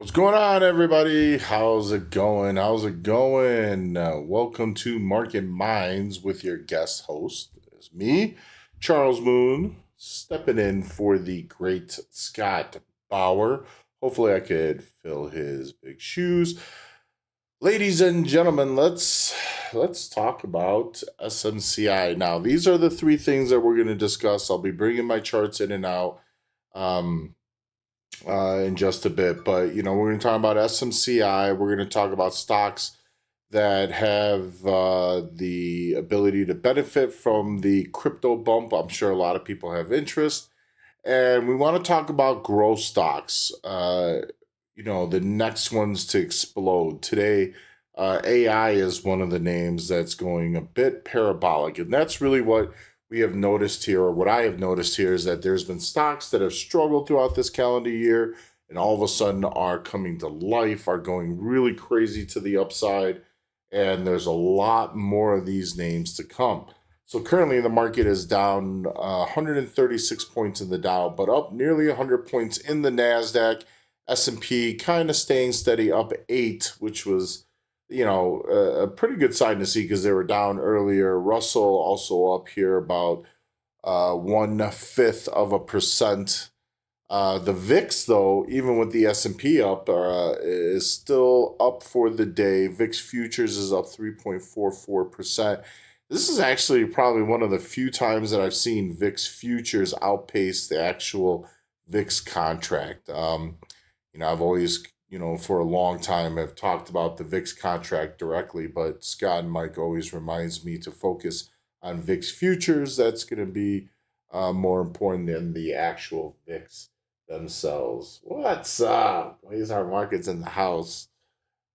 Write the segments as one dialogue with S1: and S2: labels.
S1: What's going on, everybody? How's it going? How's it going? Welcome to Market Minds with your guest host. It's me, Charles Moon, stepping in for the great Scott Bauer. Hopefully, I could fill his big shoes. Ladies and gentlemen, let's talk about SMCI. Now, these are the three things that we're going to discuss. I'll be bringing my charts in and out. Um, in just a bit. But we're going to talk about SMCI. We're going to talk about stocks that have the ability to benefit from the crypto bump. I'm sure a lot of people have interest, and we want to talk about growth stocks. The next ones to explode today. AI is one of the names that's going a bit parabolic, and that's really what we have noticed here, or what I have noticed here, is that there's been stocks that have struggled throughout this calendar year and all of a sudden are coming to life, are going really crazy to the upside, and there's a lot more of these names to come. So currently the market is down 136 points in the Dow, but up nearly 100 points in the NASDAQ. S&P kind of staying steady, up 8, which was a pretty good sign to see because they were down earlier. Russell also up here about 1/5%. The VIX, though, even with the S&P up, is still up for the day. VIX futures is up 3.44%. This is actually probably one of the few times that I've seen VIX futures outpace the actual VIX contract. I've always, for a long time, have talked about the VIX contract directly, but Scott and Mike always reminds me to focus on VIX futures. That's going to be more important than the actual VIX themselves. What's up? These are markets in the house.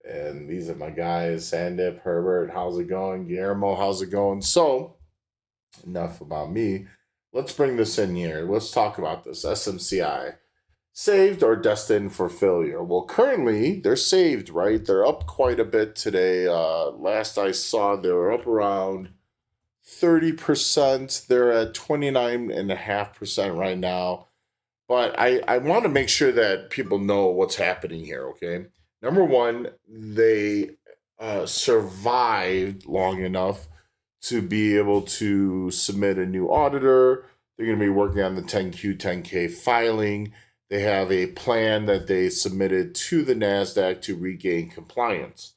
S1: And these are my guys, Sandip, Herbert. How's it going? Guillermo, how's it going? So, enough about me. Let's bring this in here. Let's talk about this SMCI. Saved or destined for failure? Well, currently they're saved, right? They're up quite a bit today. Last I saw, they were up around 30%. They're at 29.5% right now. But I want to make sure that people know what's happening here, okay? Number one, they survived long enough to be able to submit a new auditor. They're going to be working on the 10Q, 10K filing. They have a plan that they submitted to the NASDAQ to regain compliance.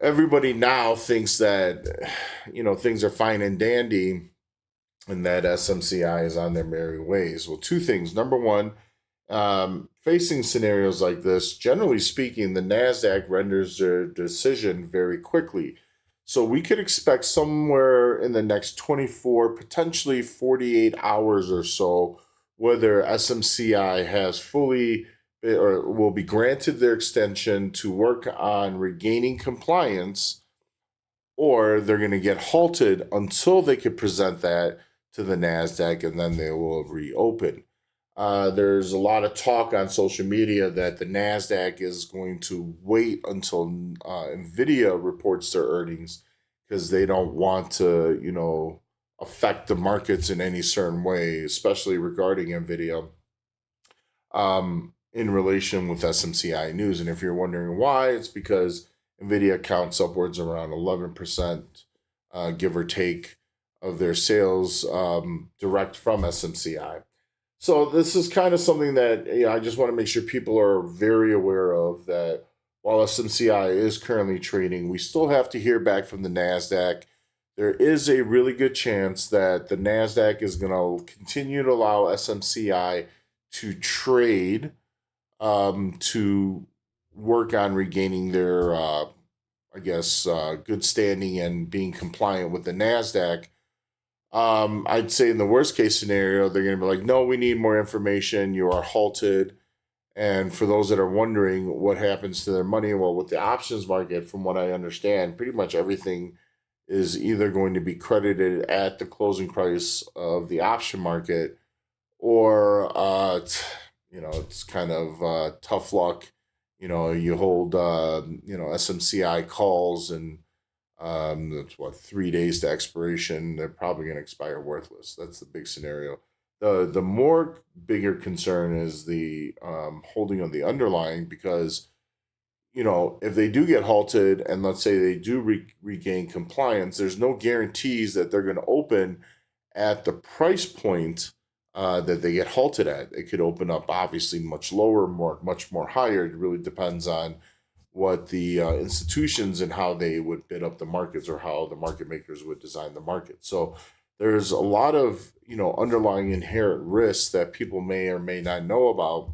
S1: Everybody now thinks that, things are fine and dandy and that SMCI is on their merry ways. Well, two things. Number one, facing scenarios like this, generally speaking, the NASDAQ renders their decision very quickly. So we could expect somewhere in the next 24, potentially 48 hours or so, whether SMCI has fully or will be granted their extension to work on regaining compliance, or they're going to get halted until they could present that to the NASDAQ and then they will reopen. There's a lot of talk on social media that the NASDAQ is going to wait until NVIDIA reports their earnings because they don't want to, affect the markets in any certain way, especially regarding NVIDIA in relation with SMCI news. And if you're wondering why, it's because NVIDIA counts upwards around 11%, give or take, of their sales direct from SMCI. So this is kind of something that I just want to make sure people are very aware of, that while SMCI is currently trading, we still have to hear back from the NASDAQ. There is a really good chance that the NASDAQ is going to continue to allow SMCI to trade, to work on regaining their, good standing and being compliant with the NASDAQ. I'd say in the worst case scenario, they're going to be like, no, we need more information. You are halted. And for those that are wondering what happens to their money, well, with the options market, from what I understand, pretty much everything is either going to be credited at the closing price of the option market, or it's kind of tough luck. You hold SMCI calls, and that's 3 days to expiration. They're probably going to expire worthless. That's the big scenario. The more bigger concern is the holding of the underlying, because if they do get halted and let's say they do regain compliance, there's no guarantees that they're going to open at the price point that they get halted at. It could open up obviously much lower, much more higher. It really depends on what the institutions and how they would bid up the markets, or how the market makers would design the market. So there's a lot of underlying inherent risks that people may or may not know about,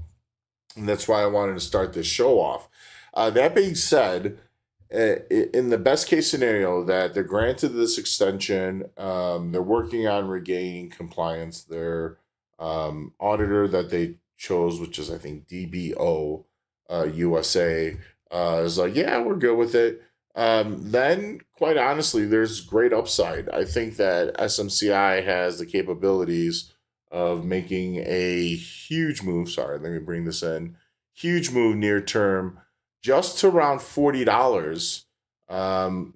S1: and that's why I wanted to start this show off. That being said, in the best case scenario that they're granted this extension, they're working on regaining compliance. Their auditor that they chose, which is I think DBO USA, is like, yeah, we're good with it. Then, quite honestly, there's great upside. I think that SMCI has the capabilities of making a huge move. Sorry, let me bring this in. Huge move near term, just to around $40.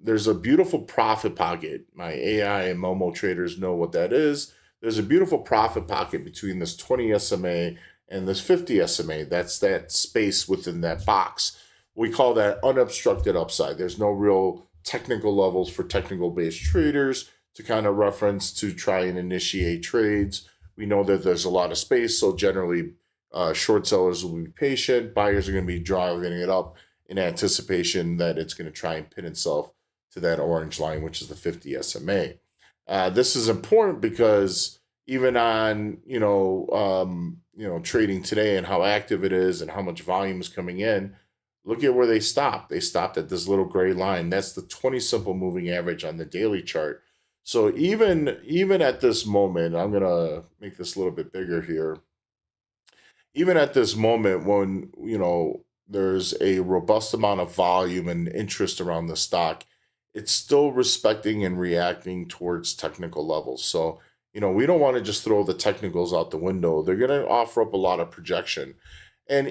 S1: There's a beautiful profit pocket. My AI and Momo traders know what that is. There's a beautiful profit pocket between this 20 SMA and this 50 SMA. That's that space within that box. We call that unobstructed upside. There's no real technical levels for technical based traders to kind of reference to try and initiate trades. We know that there's a lot of space, so generally short sellers will be patient. Buyers are going to be driving it up in anticipation that it's going to try and pin itself to that orange line, which is the 50 SMA. This is important because even on trading today and how active it is and how much volume is coming in, look at where they stopped. They stopped at this little gray line. That's the 20 simple moving average on the daily chart. So even at this moment, I'm gonna make this a little bit bigger here. Even at this moment, when there's a robust amount of volume and interest around the stock, it's still respecting and reacting towards technical levels. So we don't want to just throw the technicals out the window. They're going to offer up a lot of projection. And,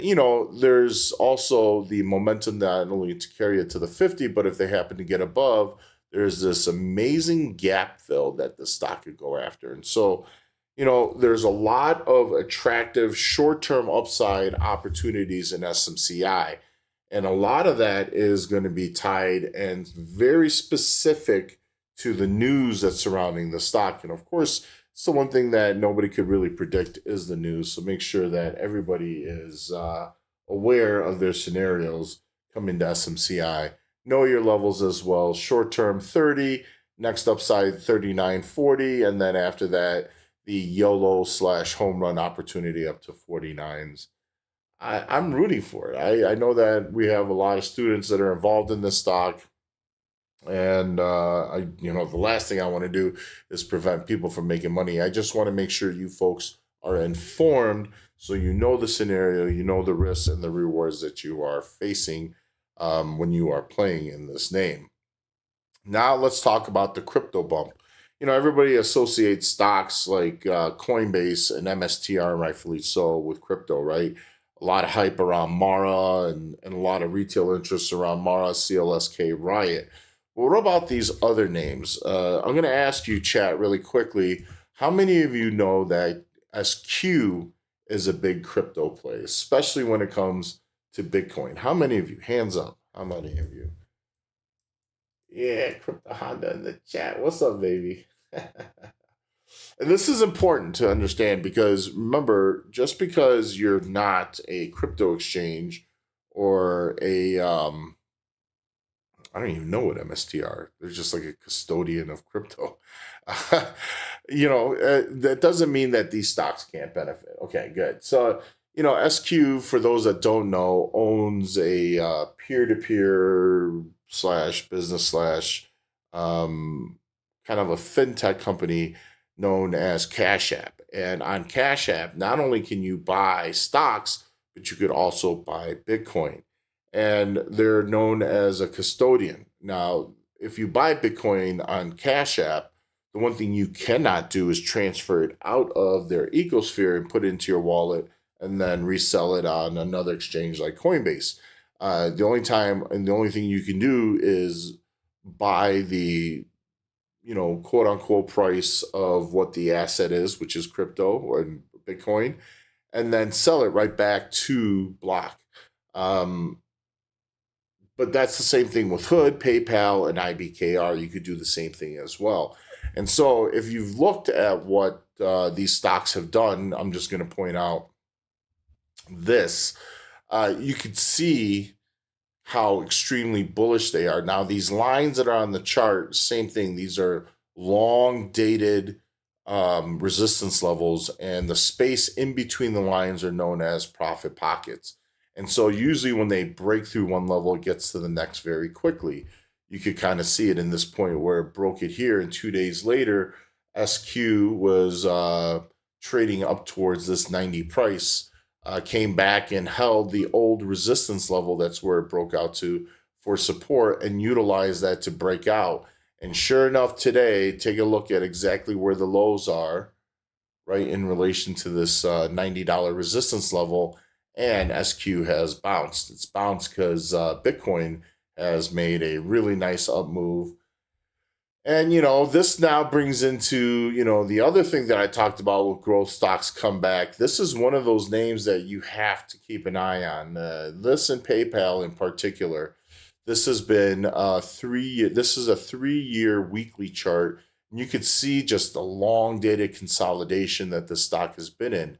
S1: there's also the momentum not only to carry it to the 50, but if they happen to get above, there's this amazing gap fill that the stock could go after. And so, there's a lot of attractive short-term upside opportunities in SMCI. And a lot of that is going to be tied and very specific to the news that's surrounding the stock. And of course, so one thing that nobody could really predict is the news. So make sure that everybody is aware of their scenarios coming to SMCI. Know your levels as well. Short term 30, next upside 39.40, and then after that, the YOLO / home run opportunity up to 49s. I'm rooting for it. I know that we have a lot of students that are involved in this stock. And the last thing I want to do is prevent people from making money. I just want to make sure you folks are informed, so you know the scenario, you know the risks and the rewards that you are facing when you are playing in this name. Now let's talk about the crypto bump. Everybody associates stocks like Coinbase and MSTR, rightfully so, with crypto, right? A lot of hype around Mara and a lot of retail interest around Mara, CLSK, Riot. What about these other names? I'm going to ask you, chat, really quickly. How many of you know that SQ is a big crypto play, especially when it comes to Bitcoin? How many of you? Hands up. How many of you? Yeah, Crypto Honda in the chat. What's up, baby? And this is important to understand, because remember, just because you're not a crypto exchange or I don't even know what MSTR. They're just like a custodian of crypto. That doesn't mean that these stocks can't benefit. Okay, good. So, SQ, for those that don't know, owns a peer-to-peer / business / kind of a fintech company known as Cash App. And on Cash App, not only can you buy stocks, but you could also buy Bitcoin. And they're known as a custodian. Now, if you buy Bitcoin on Cash App, the one thing you cannot do is transfer it out of their ecosphere and put it into your wallet and then resell it on another exchange like Coinbase. The only time and the only thing you can do is buy the quote unquote price of what the asset is, which is crypto or Bitcoin, and then sell it right back to Block. Um, but that's the same thing with Hood, PayPal, and IBKR. You could do the same thing as well. And so, if you've looked at what these stocks have done, I'm just going to point out this. You could see how extremely bullish they are. Now, these lines that are on the chart, same thing. These are long dated resistance levels, and the space in between the lines are known as profit pockets. And so, usually, when they break through one level, it gets to the next very quickly. You could kind of see it in this point where it broke it here, and 2 days later, SQ was trading up towards this 90 price, came back and held the old resistance level. That's where it broke out to for support and utilized that to break out. And sure enough, today, take a look at exactly where the lows are, right, in relation to this $90 resistance level. And SQ has bounced. It's bounced because Bitcoin has made a really nice up move. And this now brings into the other thing that I talked about with growth stocks come back. This is one of those names that you have to keep an eye on. This and PayPal in particular. This has been 3. This is a 3-year weekly chart, and you could see just the long dated consolidation that the stock has been in.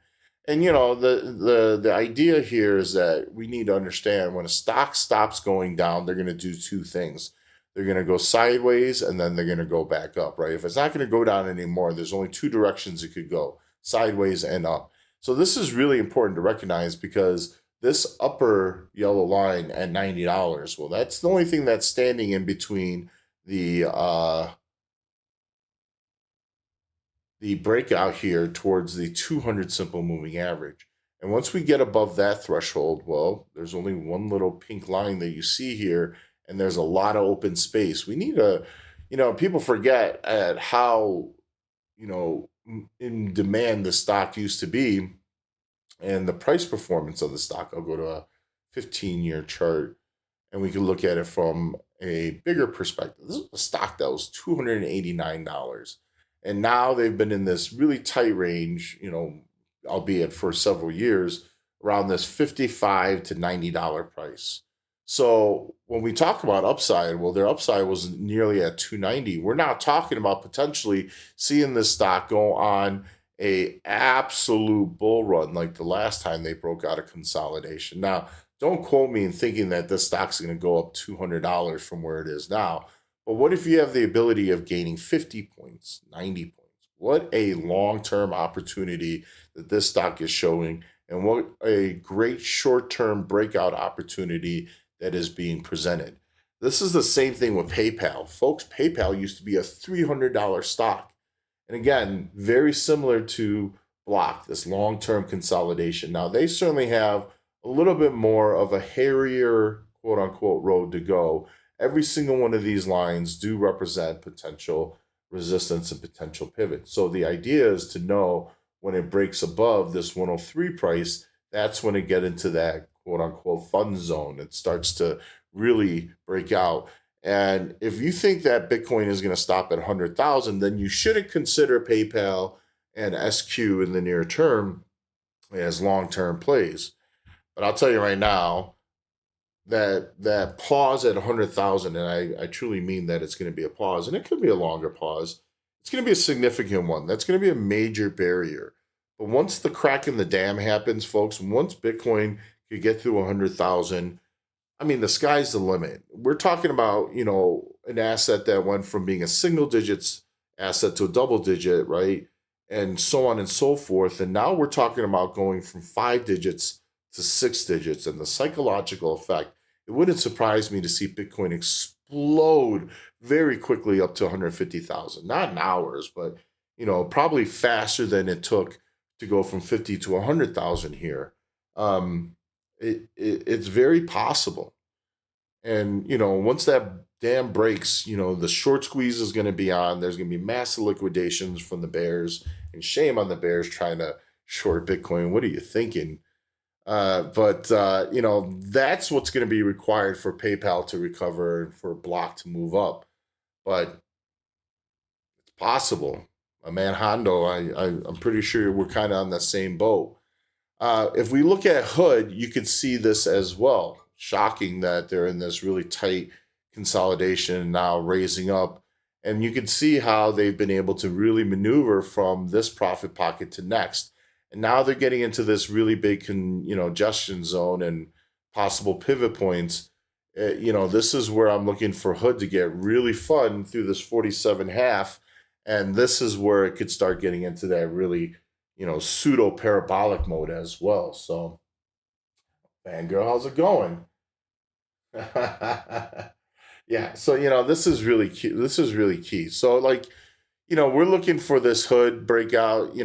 S1: And the idea here is that we need to understand when a stock stops going down, they're going to do two things. They're going to go sideways and then they're going to go back up, right? If it's not going to go down anymore, there's only two directions it could go, sideways and up. So this is really important to recognize because this upper yellow line at $90, well, that's the only thing that's standing in between the breakout here towards the 200 simple moving average. And once we get above that threshold, well, there's only one little pink line that you see here, and there's a lot of open space. We need to, people forget at how, in demand the stock used to be and the price performance of the stock. I'll go to a 15-year chart and we can look at it from a bigger perspective. This is a stock that was $289. And now they've been in this really tight range, albeit for several years, around this $55 to $90 price. So when we talk about upside, well, their upside was nearly at 290. We're now talking about potentially seeing this stock go on a absolute bull run like the last time they broke out of consolidation. Now, don't quote me in thinking that this stock's going to go up $200 from where it is now. But what if you have the ability of gaining 50 points, 90 points? What a long term opportunity that this stock is showing, and what a great short term breakout opportunity that is being presented. This is the same thing with PayPal. Folks, PayPal used to be a $300 stock. And again, very similar to Block, this long term consolidation. Now, they certainly have a little bit more of a hairier, quote unquote, road to go. Every single one of these lines do represent potential resistance and potential pivot. So the idea is to know when it breaks above this 103 price, that's when it get into that quote unquote fun zone. It starts to really break out. And if you think that Bitcoin is going to stop at 100,000, then you shouldn't consider PayPal and SQ in the near term as long-term plays. But I'll tell you right now that pause at 100,000, and I truly mean that it's going to be a pause, and it could be a longer pause. It's going to be a significant one. That's going to be a major barrier. But once the crack in the dam happens, folks, once Bitcoin could get through 100,000, I mean, the sky's the limit. We're talking about, an asset that went from being a single digits asset to a double digit, right? And so on and so forth. And now we're talking about going from 5 digits to 6 digits, and the psychological effect. It wouldn't surprise me to see Bitcoin explode very quickly up to 150,000. Not in hours, but, probably faster than it took to go from 50 to 100,000 here. It's very possible. And, once that dam breaks, the short squeeze is going to be on. There's going to be massive liquidations from the bears. And shame on the bears trying to short Bitcoin. What are you thinking? But that's what's going to be required for PayPal to recover and for Block to move up. But Possible. A man Hondo, I'm pretty sure we're kind of on the same boat. If we look at Hood, you could see this as well. Shocking that they're in this really tight consolidation now, raising up. And you can see how they've been able to really maneuver from this profit pocket to next. And now they're getting into this really big, congestion zone and possible pivot points. This is where I'm looking for Hood to get really fun through this 47 half. And this is where it could start getting into that really pseudo parabolic mode as well. So, fangirl, how's it going? Yeah. So, this is really key. This is really key. So, like, we're looking for this Hood breakout.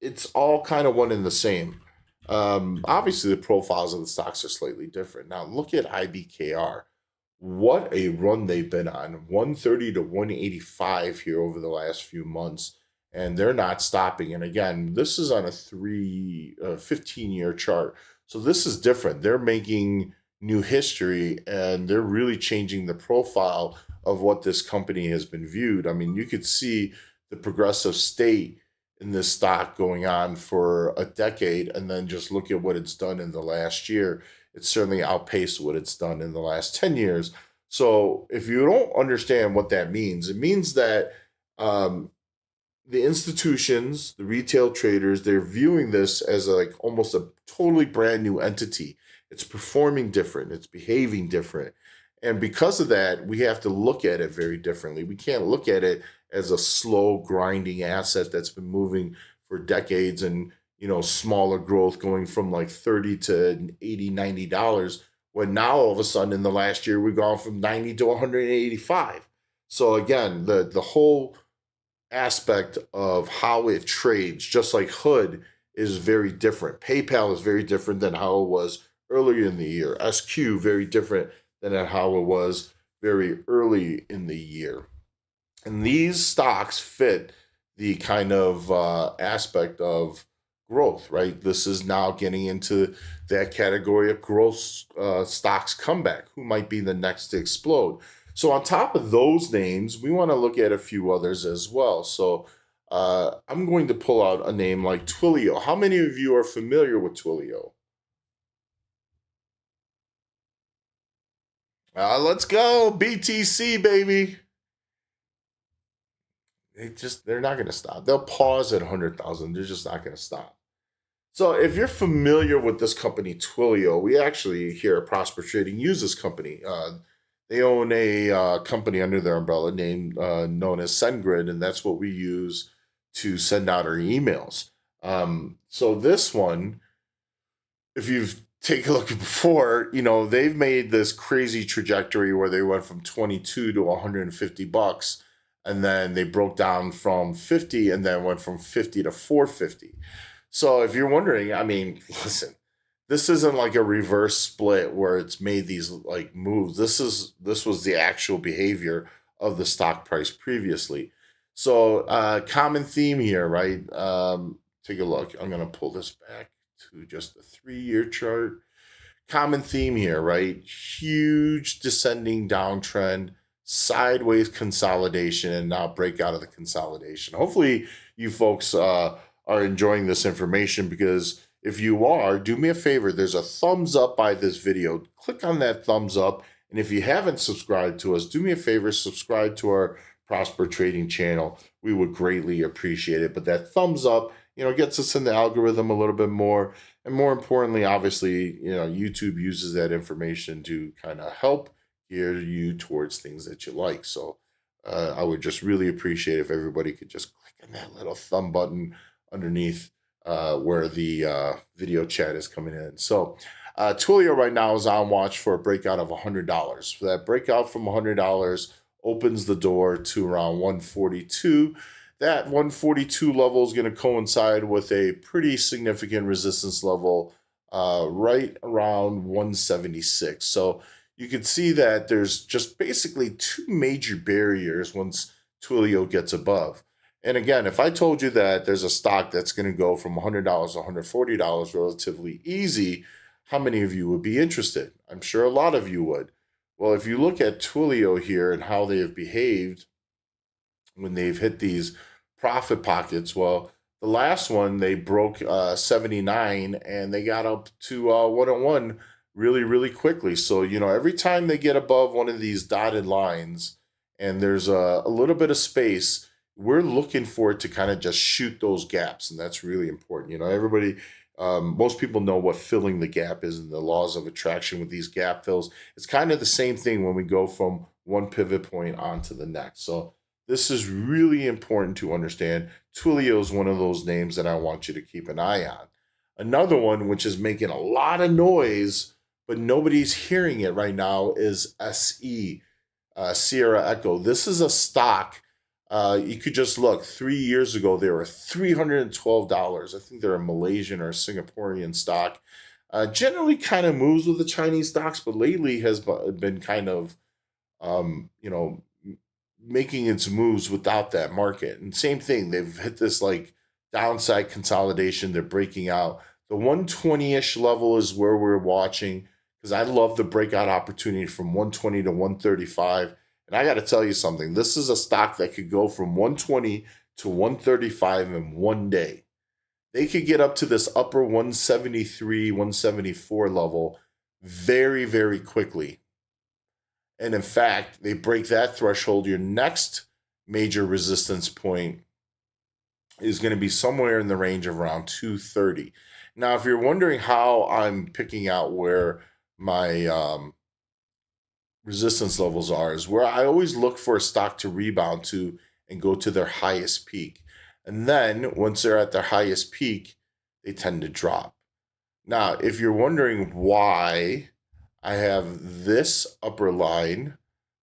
S1: It's all kind of one and the same. Obviously, the profiles of the stocks are slightly different. Now, look at IBKR. What a run they've been on, 130 to 185 here over the last few months, and they're not stopping. And again, this is on a 15-year chart. So this is different. They're making new history, and they're really changing the profile of what this company has been viewed. I mean, you could see the progressive state in this stock going on for a decade, and then just look at what it's done in the last year. It's certainly outpaced what it's done in the last 10 years. So if you don't understand what that means, it means that um, the institutions, the retail traders, they're viewing this as like almost a totally brand new entity. It's performing different, it's behaving different. And because of that, we have to look at it very differently. We can't look at it as a slow grinding asset that's been moving for decades and smaller growth going from like 30 to 80, $90 when now all of a sudden in the last year we've gone from 90 to 185. So again, the whole aspect of how it trades, just like Hood, is very different. PayPal is very different than how it was earlier in the year. SQ very different than how it was very early in the year. And these stocks fit the kind of aspect of growth, right? This is now getting into that category of growth stocks comeback. Who might be the next to explode? So on top of those names, we want to look at a few others as well. So I'm going to pull out a name like Twilio. How many of you are familiar with Twilio? Let's go BTC, baby. They're not going to stop. They'll pause at 100,000. They're just not going to stop. So if you're familiar with this company, Twilio, we actually here at Prosper Trading use this company. They own a company under their umbrella named known as SendGrid, and that's what we use to send out our emails. So this one, if you've taken a look at before, they've made this crazy trajectory where they went from 22 to 150 bucks, and then they broke down from 50 and then went from 50 to 450. So if you're wondering, I mean, listen, this isn't like a reverse split where it's made these like moves. This was the actual behavior of the stock price previously. So common theme here, right? Take a look. I'm gonna pull this back to just a 3-year chart. Common theme here, right? Huge descending downtrend, sideways consolidation, and now breakout of the consolidation. Hopefully, you folks are enjoying this information, because if you are, do me a favor. There's a thumbs up by this video. Click on that thumbs up. And if you haven't subscribed to us, do me a favor, subscribe to our Prosper Trading channel. We would greatly appreciate it. But that thumbs up, gets us in the algorithm a little bit more. And more importantly, obviously, YouTube uses that information to kind of help gear you towards things that you like. So I would just really appreciate if everybody could just click on that little thumb button underneath where the video chat is coming in. So Twilio right now is on watch for a breakout of $100. So that breakout from $100 opens the door to around 142. That 142 level is going to coincide with a pretty significant resistance level right around 176. So you can see that there's just basically two major barriers once Twilio gets above. And again, if I told you that there's a stock that's going to go from $100 to $140 relatively easy, how many of you would be interested? I'm sure a lot of you would. Well, if you look at Twilio here and how they have behaved when they've hit these profit pockets. Well, the last one they broke 79 and they got up to 101 really, really quickly. So, every time they get above one of these dotted lines and there's a little bit of space, we're looking for it to kind of just shoot those gaps. And that's really important. Everybody, most people know what filling the gap is and the laws of attraction with these gap fills. It's kind of the same thing when we go from one pivot point onto the next. So, this is really important to understand. Twilio is one of those names that I want you to keep an eye on. Another one, which is making a lot of noise, but nobody's hearing it right now, is SE, Sierra Echo. This is a stock. You could just look. 3 years ago, they were $312. I think they're a Malaysian or Singaporean stock. Generally kind of moves with the Chinese stocks, but lately has been kind of you know, making its moves without that market. And same thing, they've hit this like downside consolidation. They're breaking out. The 120-ish level is where we're watching because I love the breakout opportunity from 120 to 135. And I got to tell you something. This is a stock that could go from 120 to 135 in one day. They could get up to this upper 173, 174 level very, very quickly. And in fact, they break that threshold. Your next major resistance point is going to be somewhere in the range of around 230. Now, if you're wondering how I'm picking out where my resistance levels are, is where I always look for a stock to rebound to and go to their highest peak. And then once they're at their highest peak, they tend to drop. Now, if you're wondering why I have this upper line,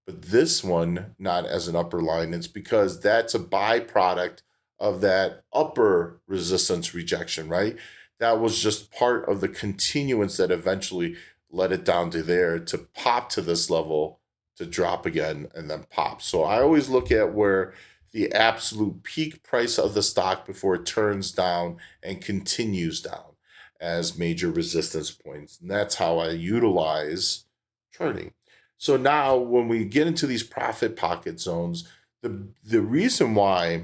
S1: but this one not as an upper line, it's because that's a byproduct of that upper resistance rejection, right? That was just part of the continuance that eventually led it down to there to pop to this level, to drop again, and then pop. So I always look at where the absolute peak price of the stock before it turns down and continues down as major resistance points. And that's how I utilize charting. So now when we get into these profit pocket zones, the reason why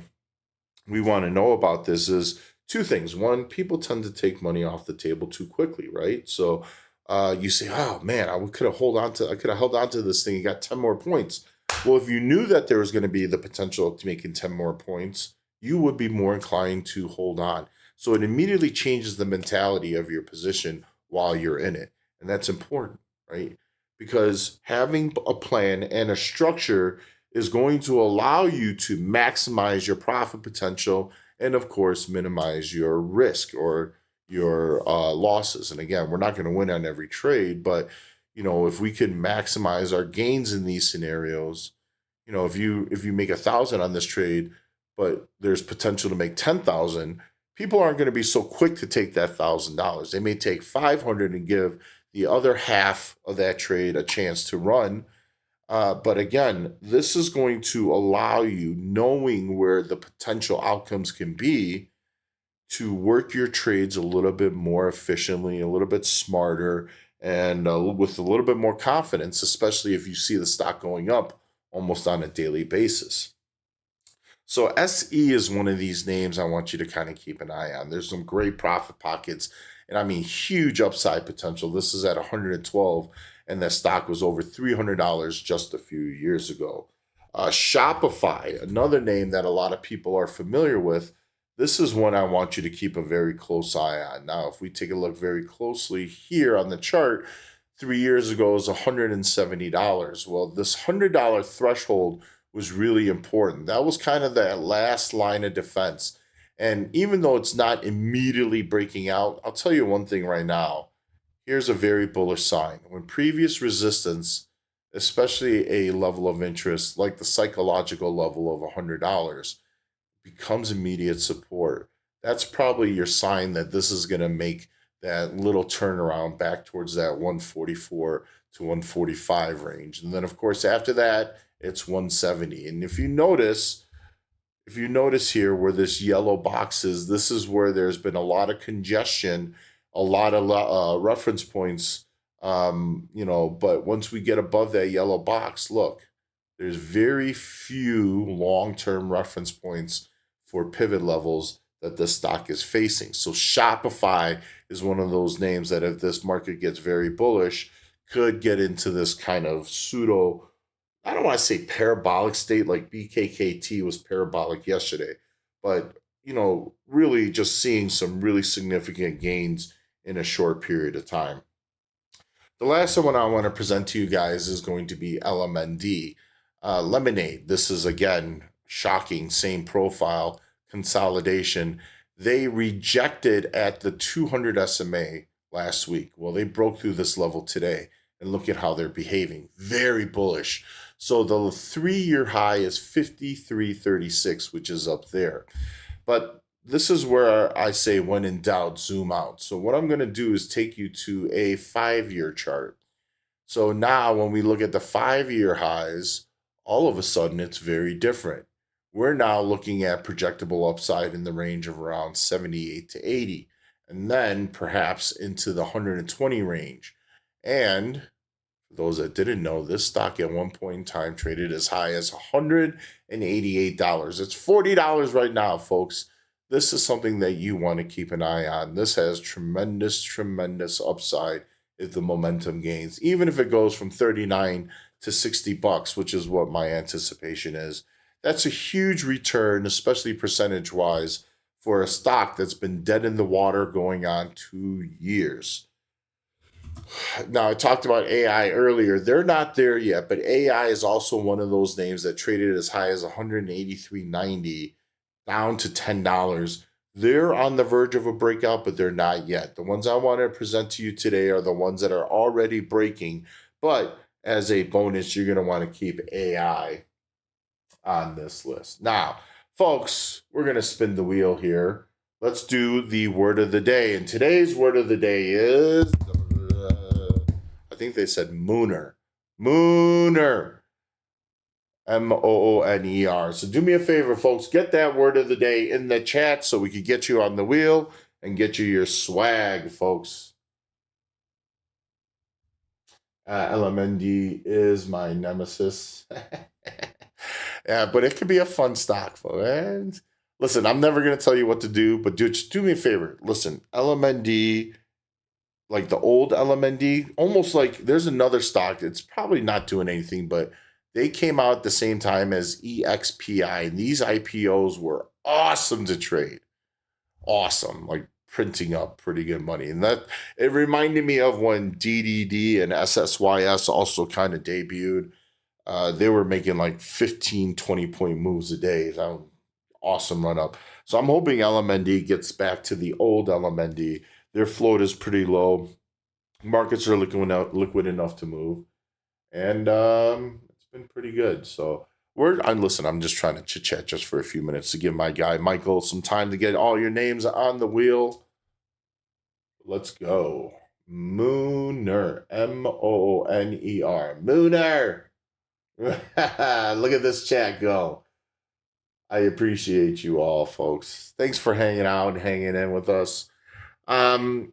S1: we want to know about this is two things. One, people tend to take money off the table too quickly, right? So you say, "Oh man, I could have held on to this thing and got 10 more points." Well, if you knew that there was going to be the potential to making 10 more points, you would be more inclined to hold on. So it immediately changes the mentality of your position while you're in it. And that's important, right? Because having a plan and a structure is going to allow you to maximize your profit potential and, of course, minimize your risk or your losses. And again, we're not going to win on every trade, but if we can maximize our gains in these scenarios, if you make 1,000 on this trade, but there's potential to make 10,000, people aren't going to be so quick to take that $1,000. They may take 500 and give the other half of that trade a chance to run. But again, this is going to allow you, knowing where the potential outcomes can be, to work your trades a little bit more efficiently, a little bit smarter, and with a little bit more confidence, especially if you see the stock going up almost on a daily basis. So SE is one of these names I want you to kind of keep an eye on. There's some great profit pockets, and I mean huge upside potential. This is at 112, and that stock was over $300 just a few years ago. Shopify, another name that a lot of people are familiar with. This is one I want you to keep a very close eye on. Now, if we take a look very closely here on the chart, 3 years ago was $170. Well, this $100 threshold was really important. That was kind of that last line of defense. And even though it's not immediately breaking out, I'll tell you one thing right now. Here's a very bullish sign. When previous resistance, especially a level of interest like the psychological level of $100, becomes immediate support, that's probably your sign that this is going to make that little turnaround back towards that 144 to 145 range. And then, of course, after that, it's 170. And if you notice here where this yellow box is, this is where there's been a lot of congestion, a lot of reference points, but once we get above that yellow box, look, there's very few long-term reference points for pivot levels that this stock is facing. So Shopify is one of those names that if this market gets very bullish, could get into this kind of pseudo, I don't want to say parabolic state like BKKT was parabolic yesterday, but really just seeing some really significant gains in a short period of time. The last one I want to present to you guys is going to be LMND. Lemonade. This is again shocking, same profile, consolidation. They rejected at the 200 SMA last week. Well, they broke through this level today, and look at how they're behaving. Very bullish. So the 3-year high is 53.36, which is up there. But this is where I say, when in doubt, zoom out. So what I'm going to do is take you to a 5-year chart. So now when we look at the 5-year highs, all of a sudden it's very different. We're now looking at projectable upside in the range of around 78 to 80, and then perhaps into the 120 range. And for those that didn't know, this stock at one point in time traded as high as $188. It's $40 right now, folks. This is something that you want to keep an eye on. This has tremendous, tremendous upside if the momentum gains, even if it goes from 39 to $60, which is what my anticipation is. That's a huge return, especially percentage-wise, for a stock that's been dead in the water going on 2 years. Now, I talked about AI earlier. They're not there yet, but AI is also one of those names that traded as high as $183.90 down to $10. They're on the verge of a breakout, but they're not yet. The ones I want to present to you today are the ones that are already breaking, but as a bonus, you're going to want to keep AI on this list. Now, folks, we're going to spin the wheel here. Let's do the word of the day. And today's word of the day is, I think they said mooner. Mooner. Mooner. So do me a favor, folks. Get that word of the day in the chat so we can get you on the wheel and get you your swag, folks. LMND is my nemesis. Yeah, but it could be a fun stock, folks. And listen, I'm never going to tell you what to do, but just do me a favor. Listen, LMND, like the old LMND, almost like there's another stock. It's probably not doing anything, but they came out at the same time as EXPI, and these IPOs were awesome to trade. Awesome, like printing up pretty good money. And that, it reminded me of when DDD and SSYS also kind of debuted. They were making like 15, 20-point moves a day. That was awesome run up. So I'm hoping LMND gets back to the old LMND. Their float is pretty low. Markets are liquid enough to move. And it's been pretty good. So listen, I'm just trying to chit-chat just for a few minutes to give my guy Michael some time to get all your names on the wheel. Let's go. Mooner. Mooner. Mooner. Look at this chat go. I appreciate you all, folks. Thanks for hanging out and hanging in with us. I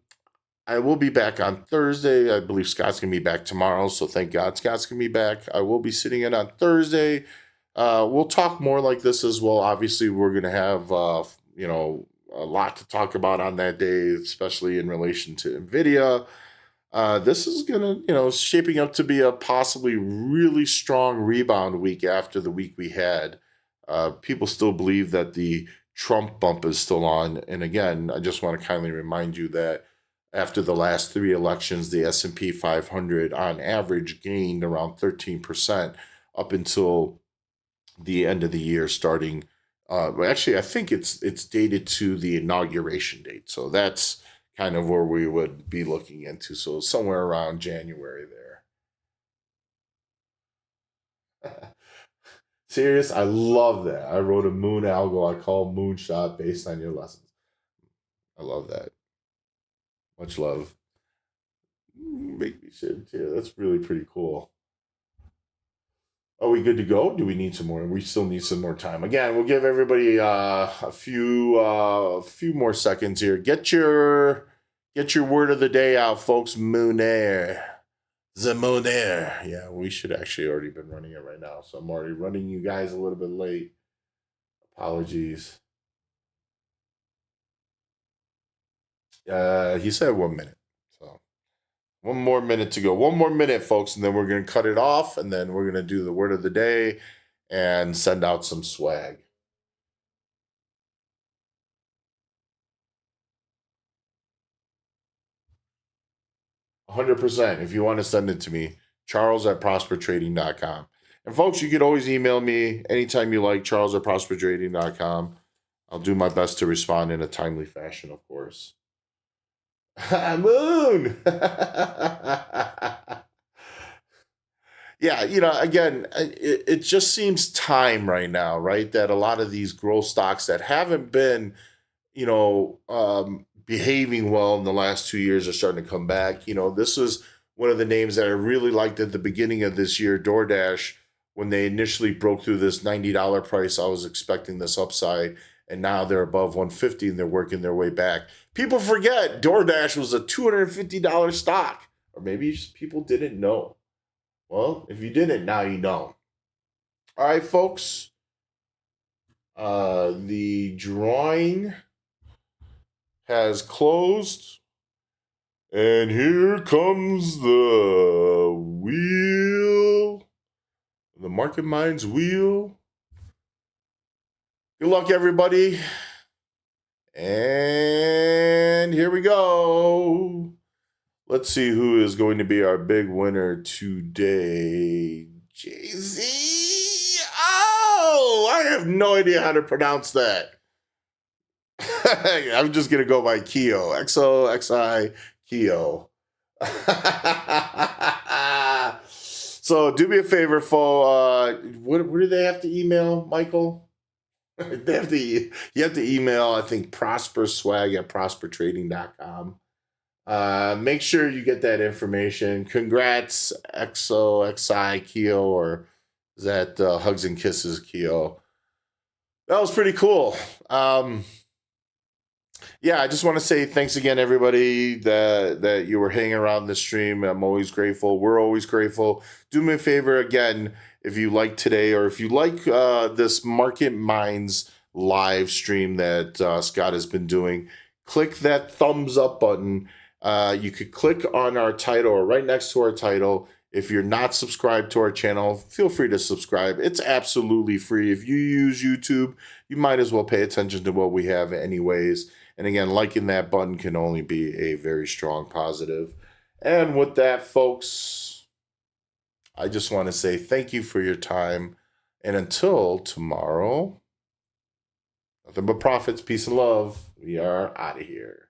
S1: will be back on Thursday. I believe Scott's going to be back tomorrow, so thank God Scott's going to be back. I will be sitting in on Thursday. We'll talk more like this as well. Obviously, we're going to have, a lot to talk about on that day, especially in relation to NVIDIA. This is going to, shaping up to be a possibly really strong rebound week after the week we had. People still believe that the Trump bump is still on. And again, I just want to kindly remind you that after the last 3 elections, the S&P 500 on average gained around 13% up until the end of the year starting. Actually, I think it's dated to the inauguration date. So that's kind of where we would be looking into. So somewhere around January there. Serious? I love that. I wrote a moon algo I call Moonshot based on your lessons. I love that. Much love. Make me shed a tear. That's really pretty cool. Are we good to go? Do we need some more? We still need some more time. Again, we'll give everybody a few more seconds here. Get your word of the day out, folks. Mooner. The Monair. Yeah, we should actually already been running it right now. So I'm already running you guys a little bit late. Apologies. He said 1 minute. So 1 more minute to go. 1 more minute, folks, and then we're gonna cut it off, and then we're gonna do the word of the day and send out some swag. 100%. If you want to send it to me, Charles at prospertrading.com. And folks, you can always email me anytime you like, Charles at prospertrading.com. I'll do my best to respond in a timely fashion, of course. Moon! Yeah, again, it just seems time right now, right? That a lot of these growth stocks that haven't been behaving well in the last 2 years are starting to come back. This was one of the names that I really liked at the beginning of this year, DoorDash. When they initially broke through this $90 price, I was expecting this upside, and now they're above 150 and they're working their way back. People forget DoorDash was a $250 stock, or maybe people didn't know. Well, if you didn't, now you know. All right, folks. The drawing has closed, and here comes the wheel, the Market Minds wheel. Good luck, everybody. And here we go. Let's see who is going to be our big winner today. Jay-Z. Oh, I have no idea how to pronounce that. I'm just going to go by Keo. XOXI Keo. So do me a favor, what do they have to email, Michael? You have to email, I think, prosperswag at prospertrading.com. Make sure you get that information. Congrats, XOXI Keo, or is that Hugs and Kisses Keo? That was pretty cool. Yeah, I just want to say thanks again, everybody, that you were hanging around the stream. I'm always grateful. We're always grateful. Do me a favor again, if you like today, or if you like this Market Minds live stream that Scott has been doing, click that thumbs up button. You could click on our title or right next to our title. If you're not subscribed to our channel, feel free to subscribe. It's absolutely free. If you use YouTube, you might as well pay attention to what we have anyways. And again, liking that button can only be a very strong positive. And with that, folks, I just want to say thank you for your time. And until tomorrow, nothing but profits, peace, and love. We are out of here.